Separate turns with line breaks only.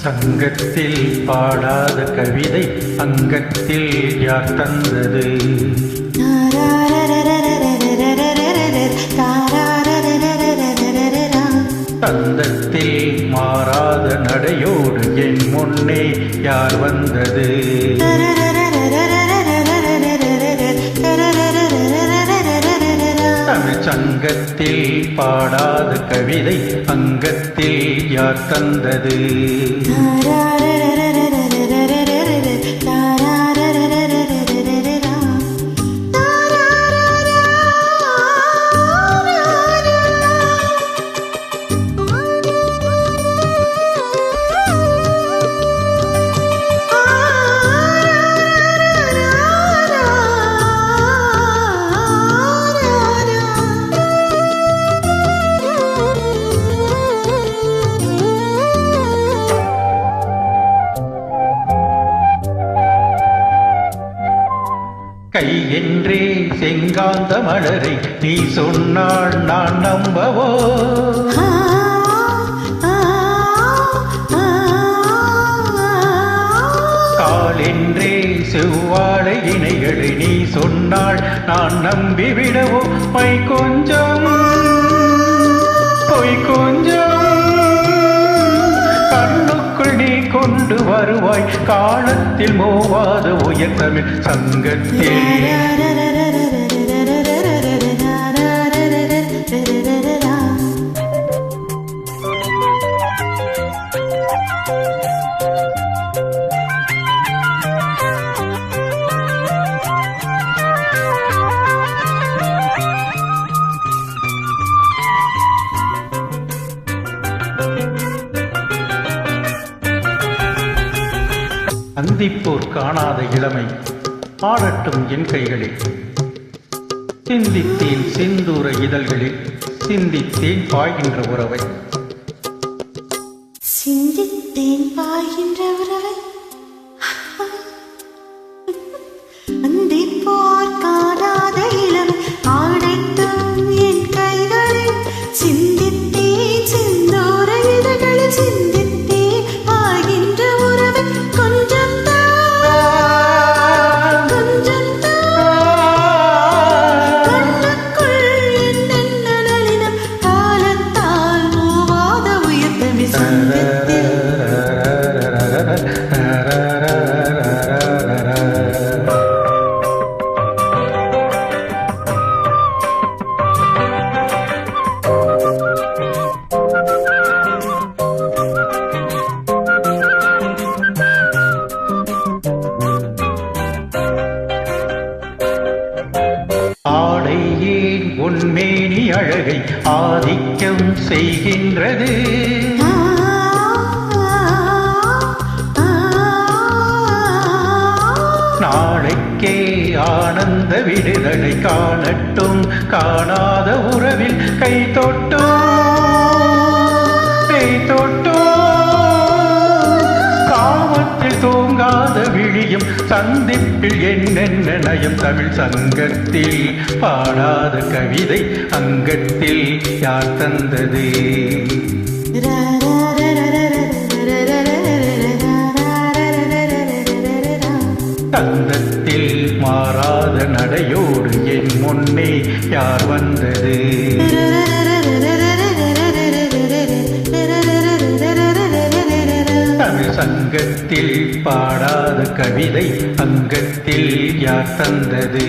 சங்கத்தில் பாடாத கவிதை அங்கத்தில் யார் தந்தது? தந்தத்தில் மாறாத நடையோடு என் முன்னே யார் வந்தது? தமிழ் சங்கத்தில் பாடாத கவிதை அங்கத்தில் யார் தந்தது? கை என்றே செங்காந்த மலரை நீ சொன்னால் நான் நம்பவோ? கால் என்றே செவ்வாழை இணைகளை நீ சொன்னால் நான் நம்பிவிடவோ? மை கொஞ்சம் பொய் கொஞ்சம் நீ கொண்டு வருவாய் காலத்தில் மோவாத உயர் தமிழ் சங்கத்தில். சந்திப்போர் காணாத இளமை ஆடட்டும் என் கைகளில், சிந்தித்தேன் செந்தூர இதழ்களில் சிந்தித்தேன் பாய்கின்ற உறவை,
சிந்தித்தேன் பாய்கின்ற உறவை. சந்திப்போர் காணாத இளமை ஆடட்டும் என் கைகளில், சிந்தித்தேன் செந்தூர இதழ்களில் சிந்தித்தேன் பாய்கின்ற உறவை.
உன்மேனி அழகை ஆதிக்கம் செய்கின்றது, நாளைக்கே ஆனந்த விடுதலை காணட்டும் காணாத உறவில் கை தொட்டும் காமத்தில் தூங்காத விழியும் சந்திப்பில் என்னென்ன நயம். தமிழ் சங்கத்தில் பாடாத கவிதை அங்கத்தில் யார் தந்தது? தந்தத்தில் மாறாத நடையோடு என் முன்னே யார் வந்தது? தமிழ் சங்கத்தில் பாடாத கவிதை அங்கத்தில் யார் தந்தது?